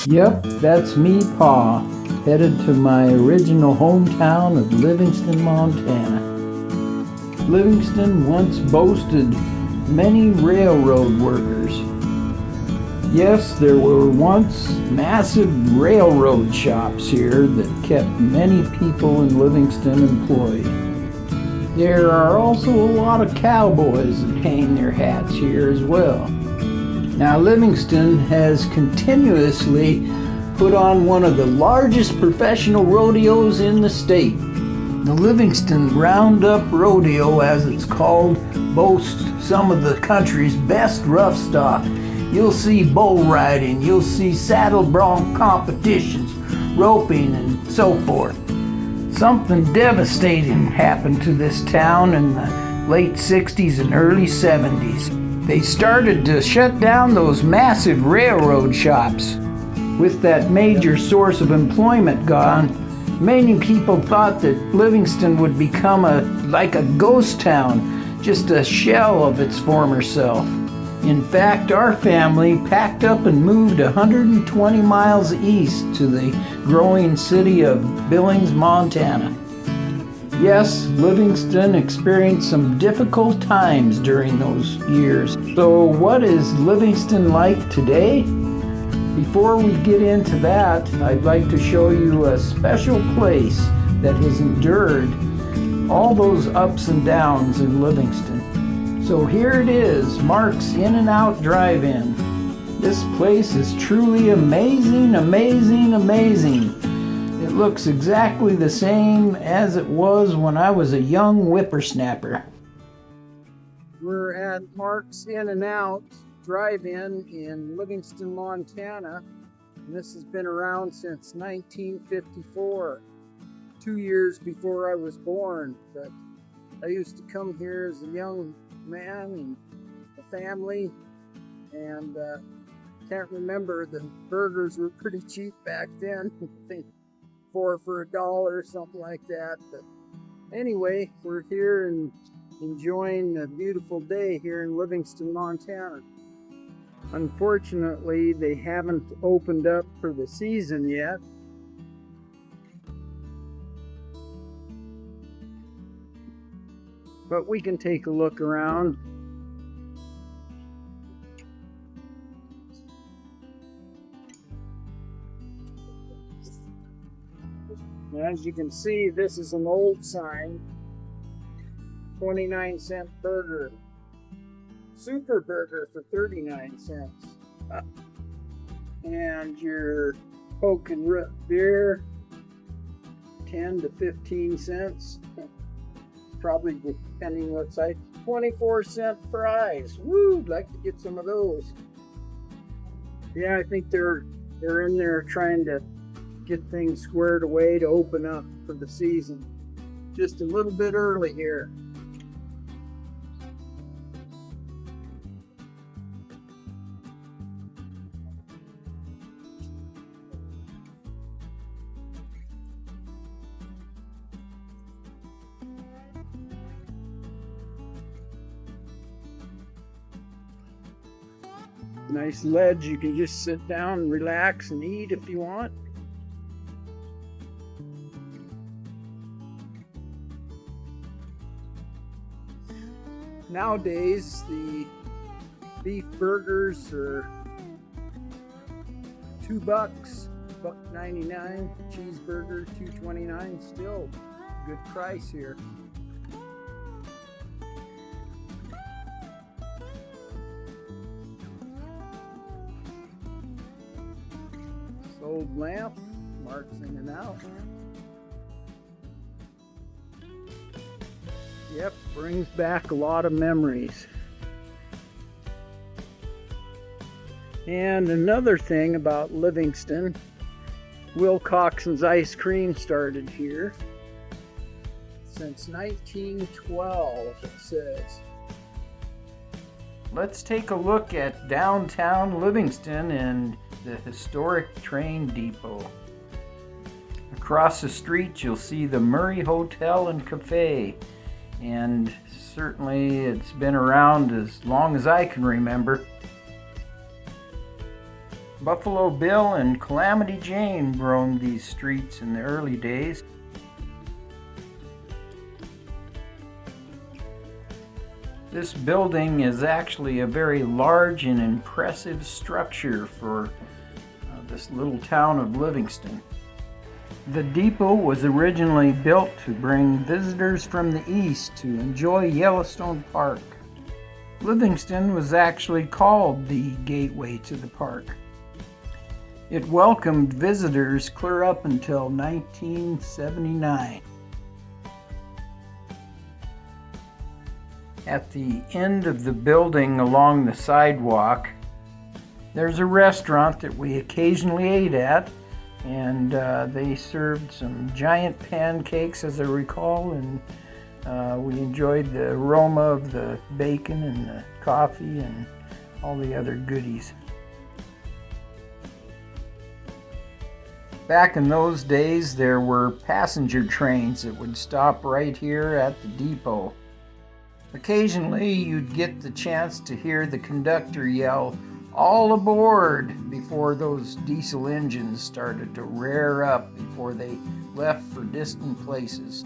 Yep, that's me, Pa, headed to my original hometown of Livingston, Montana. Livingston once boasted many railroad workers. Yes, there were once massive railroad shops here that kept many people in Livingston employed. There are also a lot of cowboys that hang their hats here as well. Now, Livingston has continuously put on one of the largest professional rodeos in the state. The Livingston Roundup Rodeo, as it's called, boasts some of the country's best rough stock. You'll see bull riding, you'll see saddle bronc competitions, roping, and so forth. Something devastating happened to this town in the late 60s and early 70s. They started to shut down those massive railroad shops. With that major source of employment gone, many people thought that Livingston would become like a ghost town, just a shell of its former self. In fact, our family packed up and moved 120 miles east to the growing city of Billings, Montana. Yes, Livingston experienced some difficult times during those years. So what is Livingston like today? Before we get into that, I'd like to show you a special place that has endured all those ups and downs in Livingston. So here it is, Mark's InNOut Drive-In. This place is truly amazing, amazing, amazing. It looks exactly the same as it was when I was a young whippersnapper. We're at Mark's InNOut Drive-In in Livingston, Montana. And this has been around since 1954, 2 years before I was born. But I used to come here as a young man and a family, and can't remember, the burgers were pretty cheap back then. I think 4 for $1, something like that. But anyway, we're here and enjoying a beautiful day here in Livingston, Montana. Unfortunately, they haven't opened up for the season yet. But we can take a look around. As you can see, this is an old sign. 29-cent burger. Super burger for 39 cents. And your Coke and root beer, 10 to 15 cents. Probably depending what size. 24-cent fries. Woo, I'd like to get some of those. Yeah, I think they're in there trying to get things squared away to open up for the season. Just a little bit early here. Nice ledge, you can just sit down and relax and eat if you want. Nowadays, the beef burgers are $2, $1.99. Cheeseburger, $2.29. Still a good price here. Old lamp, Mark's InNOut. Yep, brings back a lot of memories. And another thing about Livingston, Will Coxon's Ice Cream started here since 1912, it says. Let's take a look at downtown Livingston and the historic train depot. Across the street you'll see the Murray Hotel and Cafe, and certainly it's been around as long as I can remember. Buffalo Bill and Calamity Jane roamed these streets in the early days. This building is actually a very large and impressive structure for this little town of Livingston. The depot was originally built to bring visitors from the east to enjoy Yellowstone Park. Livingston was actually called the gateway to the park. It welcomed visitors clear up until 1979. At the end of the building along the sidewalk, there's a restaurant that we occasionally ate at, and they served some giant pancakes, as I recall, and we enjoyed the aroma of the bacon and the coffee and all the other goodies. Back in those days, there were passenger trains that would stop right here at the depot. Occasionally, you'd get the chance to hear the conductor yell, "All aboard!" before those diesel engines started to rear up before they left for distant places.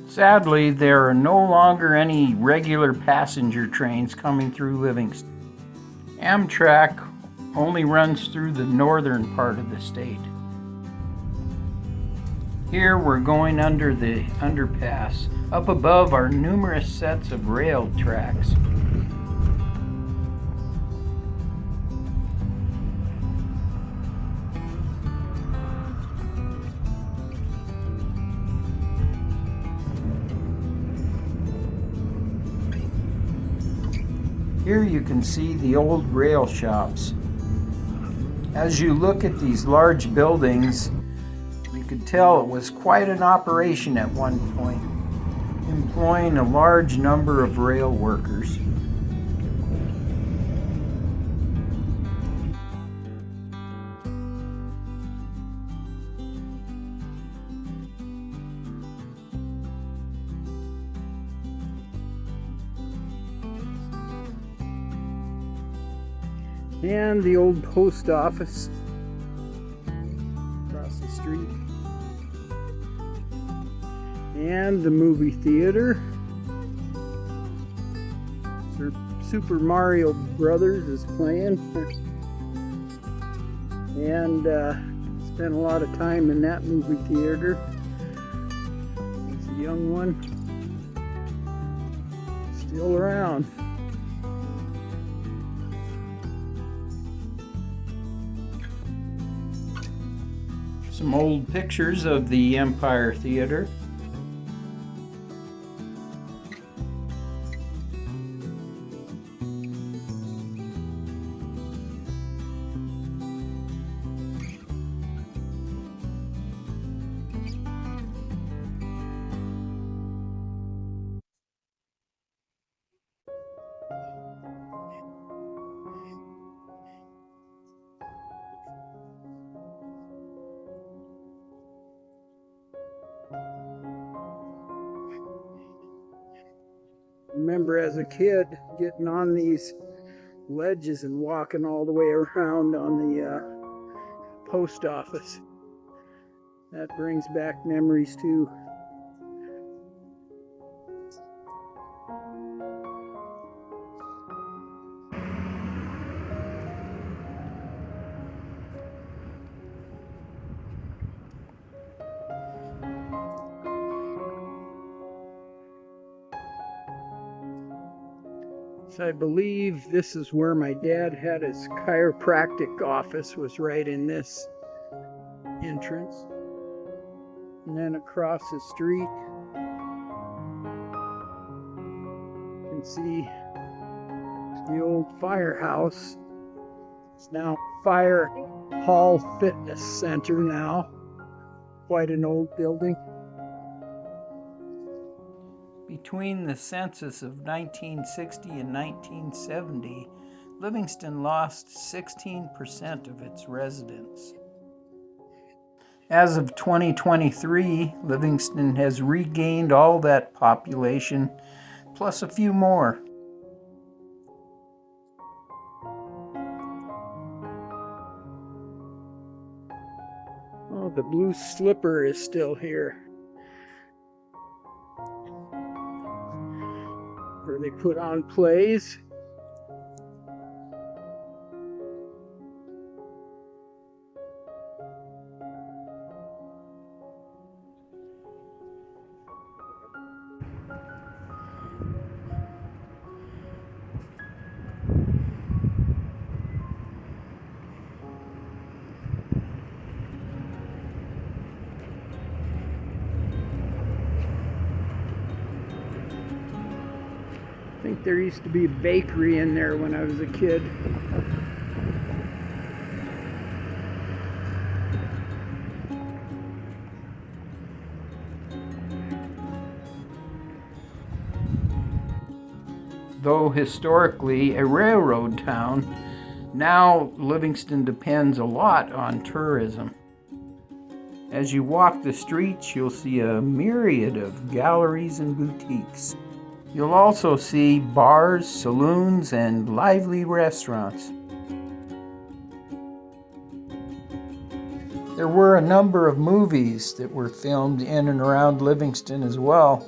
Sadly, there are no longer any regular passenger trains coming through Livingston. Amtrak only runs through the northern part of the state. Here we're going under the underpass. Up above are numerous sets of rail tracks. Here you can see the old rail shops. As you look at these large buildings, you could tell it was quite an operation at one point, employing a large number of rail workers. And the old post office across the street. And the movie theater. Super Mario Brothers is playing. And spent a lot of time in that movie theater. It's a young one. Still around. Some old pictures of the Empire Theater. Remember as a kid getting on these ledges and walking all the way around on the post office. That brings back memories too. I believe this is where my dad had his chiropractic office, was right in this entrance. And then across the street, you can see the old firehouse. It's now Fire Hall Fitness Center now. Quite an old building. Between the census of 1960 and 1970, Livingston lost 16% of its residents. As of 2023, Livingston has regained all that population, plus a few more. Oh, the blue slipper is still here, where they put on plays. I think there used to be a bakery in there when I was a kid. Though historically a railroad town, now Livingston depends a lot on tourism. As you walk the streets, you'll see a myriad of galleries and boutiques. You'll also see bars, saloons, and lively restaurants. There were a number of movies that were filmed in and around Livingston as well,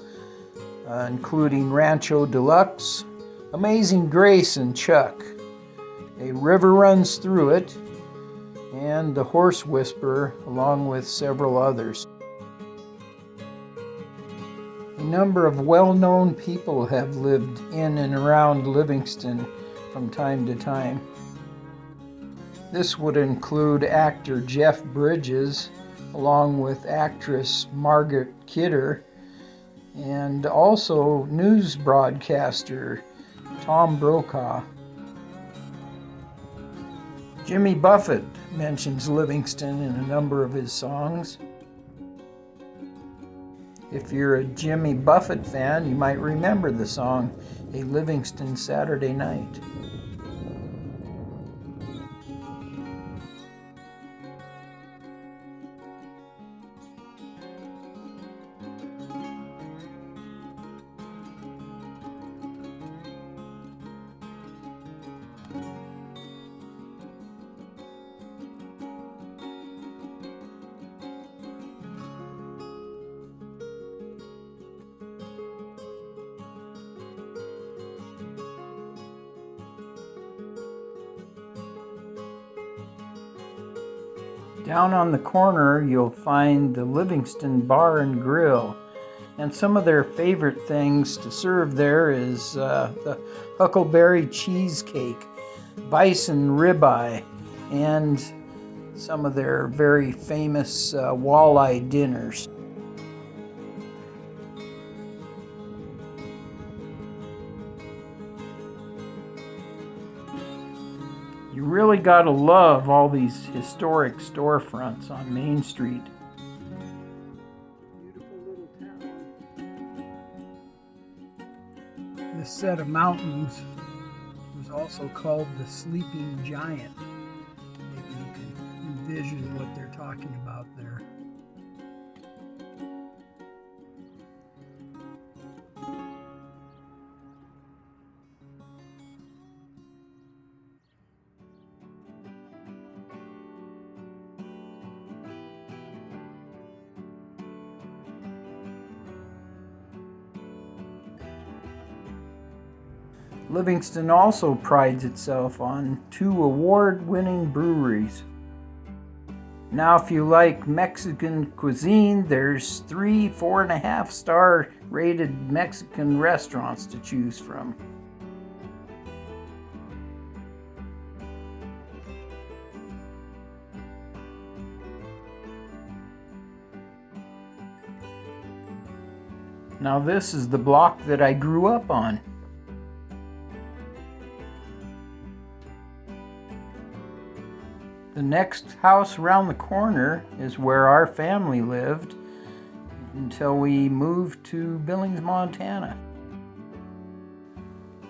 including Rancho Deluxe, Amazing Grace, and Chuck. A river runs through it, and The Horse Whisperer, along with several others. A number of well-known people have lived in and around Livingston from time to time. This would include actor Jeff Bridges, along with actress Margaret Kidder, and also news broadcaster Tom Brokaw. Jimmy Buffett mentions Livingston in a number of his songs. If you're a Jimmy Buffett fan, you might remember the song A Livingston Saturday Night. Down on the corner, you'll find the Livingston Bar and Grill, and some of their favorite things to serve there is the huckleberry cheesecake, bison ribeye, and some of their very famous walleye dinners. You really gotta love all these historic storefronts on Main Street. Beautiful little town. This set of mountains was also called the Sleeping Giant. Maybe you can envision what they're talking about there. Livingston also prides itself on 2 award-winning breweries. Now, if you like Mexican cuisine, there's 3 4.5-star rated Mexican restaurants to choose from. Now, this is the block that I grew up on. The next house around the corner is where our family lived until we moved to Billings, Montana.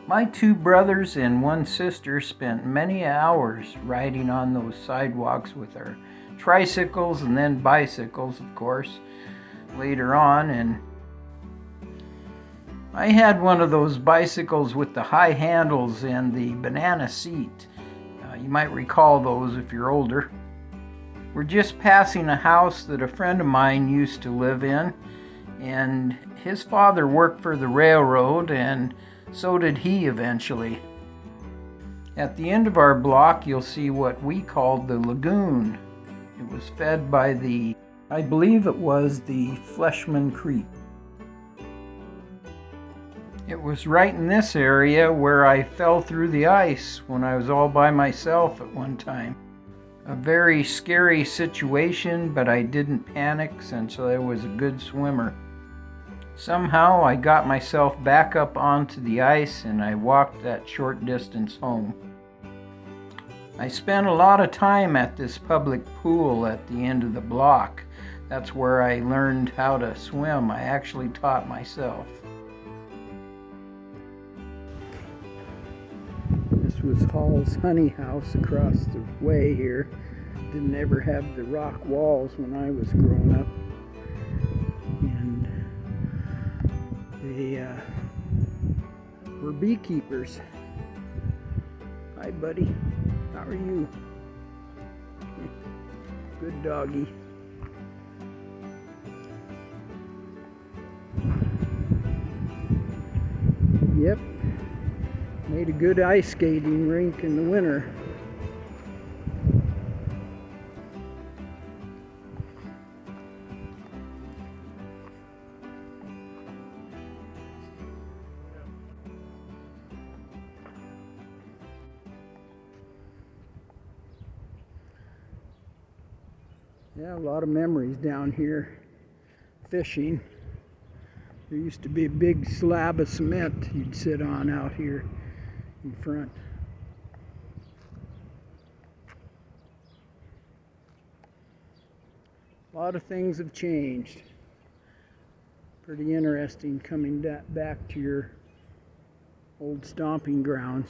My 2 brothers and 1 sister spent many hours riding on those sidewalks with our tricycles and then bicycles, of course, later on. And I had one of those bicycles with the high handles and the banana seat. You might recall those if you're older. We're just passing a house that a friend of mine used to live in, and his father worked for the railroad, and so did he eventually. At the end of our block, you'll see what we called the lagoon. It was fed by I believe it was the Fleshman Creek. It was right in this area where I fell through the ice when I was all by myself at one time. A very scary situation, but I didn't panic since I was a good swimmer. Somehow I got myself back up onto the ice and I walked that short distance home. I spent a lot of time at this public pool at the end of the block. That's where I learned how to swim. I actually taught myself. This was Hall's honey house across the way here. Didn't ever have the rock walls when I was growing up. And they were beekeepers. Hi, buddy. How are you? Good doggy. Yep. Made a good ice skating rink in the winter. Yeah, a lot of memories down here fishing. There used to be a big slab of cement you'd sit on out here in front. A lot of things have changed. Pretty interesting coming back to your old stomping grounds.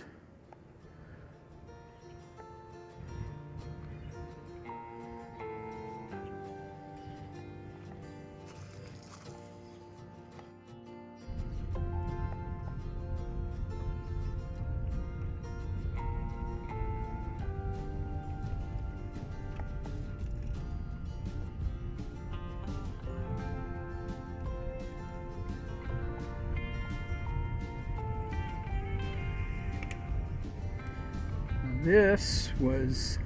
This was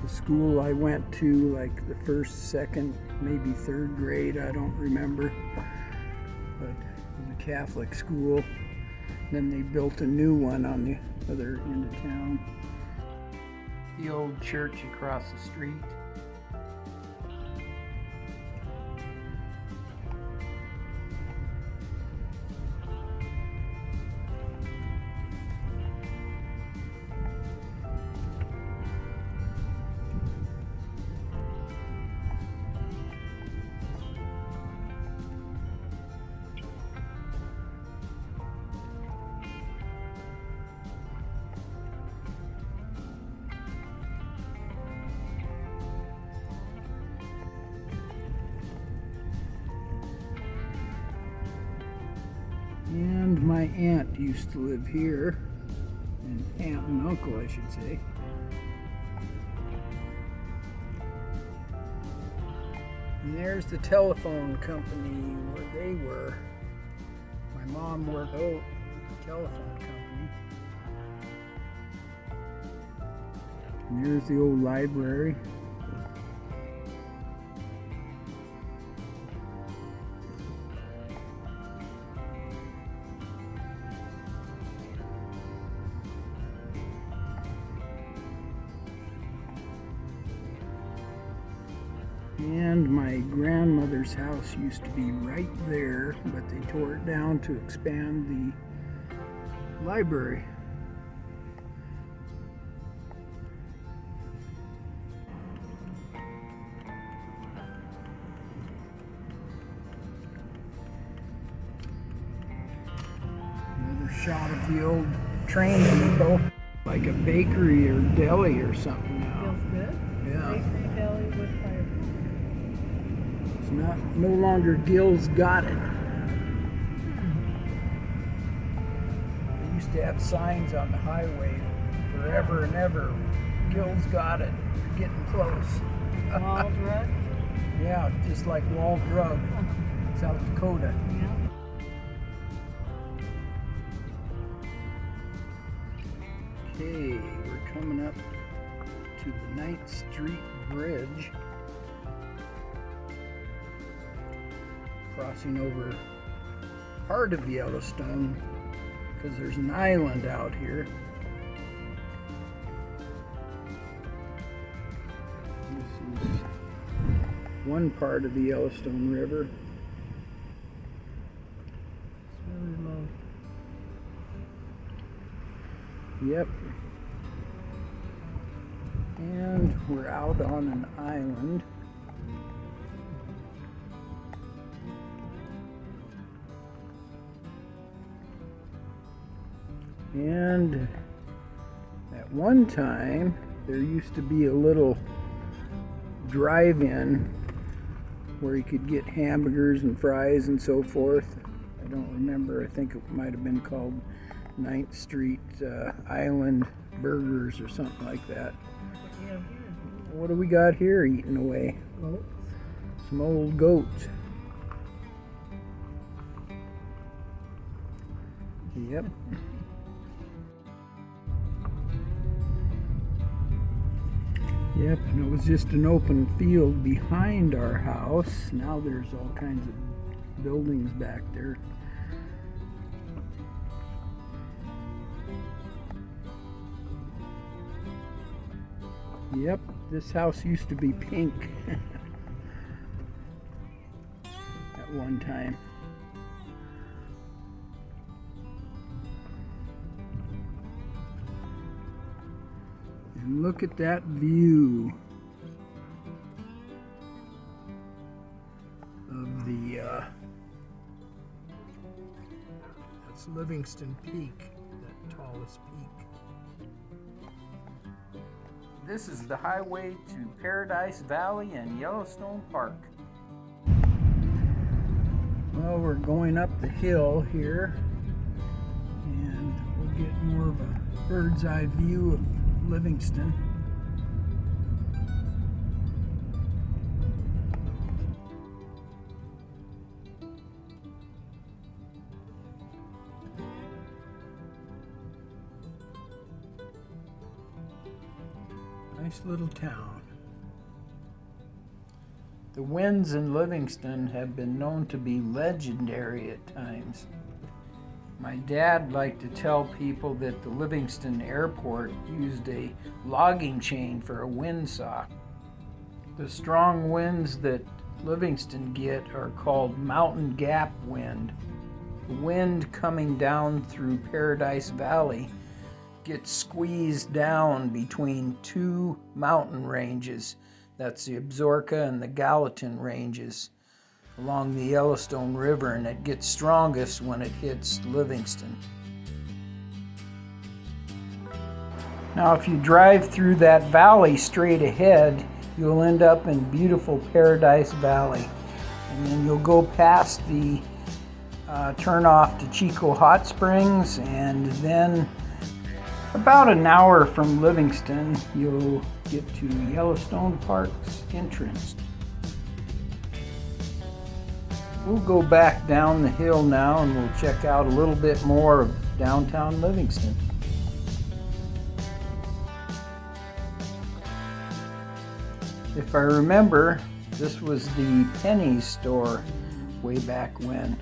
the school I went to, like the first, second, maybe third grade, I don't remember. But it was a Catholic school. Then they built a new one on the other end of town. The old church across the street. And my aunt used to live here, and aunt and uncle, I should say. And there's the telephone company where they were. My mom worked out the telephone company. And there's the old library. And my grandmother's house used to be right there, but they tore it down to expand the library. Another shot of the old train depot, like a bakery or deli or something now. Feels good. Yeah. Bakery, deli, wood fire. It's no longer Gil's Got It. They used to have signs on the highway forever and ever, Gil's got it. Getting close. Wall drug? Yeah, just like Wall Drug, South Dakota. Yeah. Okay, we're coming up to the 9th Street Bridge. Crossing over part of Yellowstone because there's an island out here. This is one part of the Yellowstone River. It's really low. Yep. And we're out on an island. And at one time, there used to be a little drive-in where you could get hamburgers and fries and so forth. I don't remember. I think it might have been called 9th Street Island Burgers or something like that. What do you have here? What do we got here eating away? Goats. Some old goats. Yep. Yep, and it was just an open field behind our house. Now there's all kinds of buildings back there. Yep, this house used to be pink at one time. And look at that view of the, that's Livingston Peak, that tallest peak. This is the highway to Paradise Valley and Yellowstone Park. Well, we're going up the hill here, and we'll get more of a bird's eye view of Livingston. Nice little town. The winds in Livingston have been known to be legendary at times. My dad liked to tell people that the Livingston airport used a logging chain for a windsock. The strong winds that Livingston get are called mountain gap wind. The wind coming down through Paradise Valley gets squeezed down between two mountain ranges. That's the Absaroka and the Gallatin ranges along the Yellowstone River, and it gets strongest when it hits Livingston. Now if you drive through that valley straight ahead, you'll end up in beautiful Paradise Valley, and then you'll go past the turn off to Chico Hot Springs, and then about an hour from Livingston you'll get to Yellowstone Park's entrance. We'll go back down the hill now and we'll check out a little bit more of downtown Livingston. If I remember, this was the Penny's store way back when.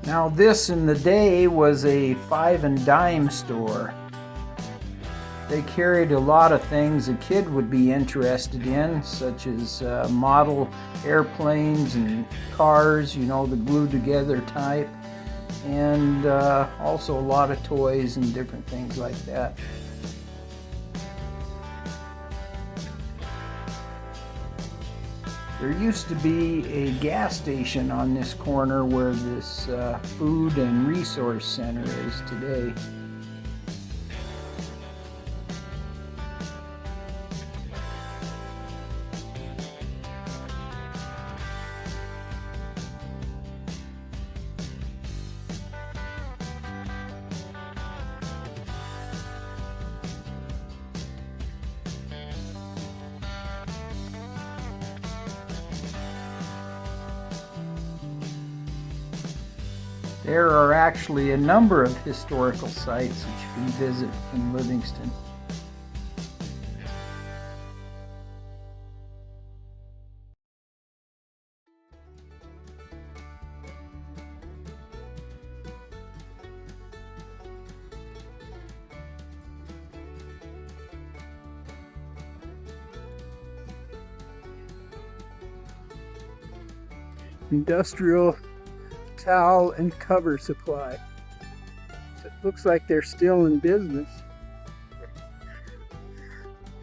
Now this in the day was a 5 and dime store. They carried a lot of things a kid would be interested in, such as model airplanes and cars, you know, the glued together type, and also a lot of toys and different things like that. There used to be a gas station on this corner where this food and resource center is today. There are actually a number of historical sites that you can visit in Livingston. Industrial towel and cover supply. So it looks like they're still in business.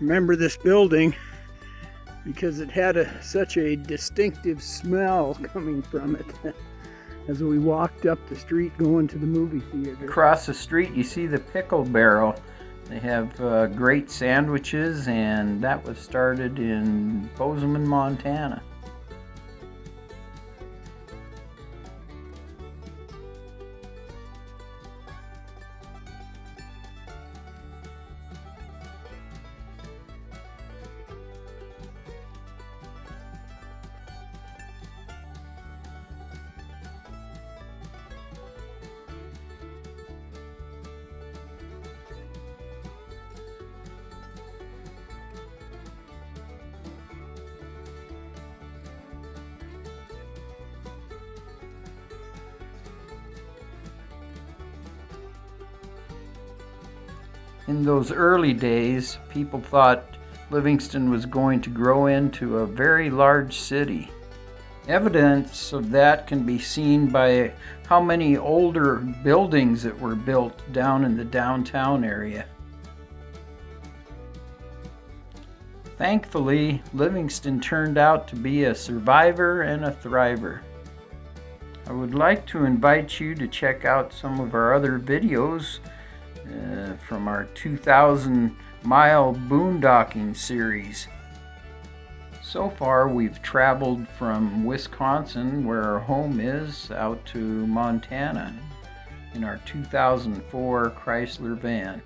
Remember this building because it had such a distinctive smell coming from it as we walked up the street going to the movie theater. Across the street you see the Pickle Barrel. They have great sandwiches, and that was started in Bozeman, Montana. In those early days, people thought Livingston was going to grow into a very large city. Evidence of that can be seen by how many older buildings that were built down in the downtown area. Thankfully, Livingston turned out to be a survivor and a thriver. I would like to invite you to check out some of our other videos from our 2,000-mile boondocking series. So far we've traveled from Wisconsin, where our home is, out to Montana in our 2004 Chrysler van.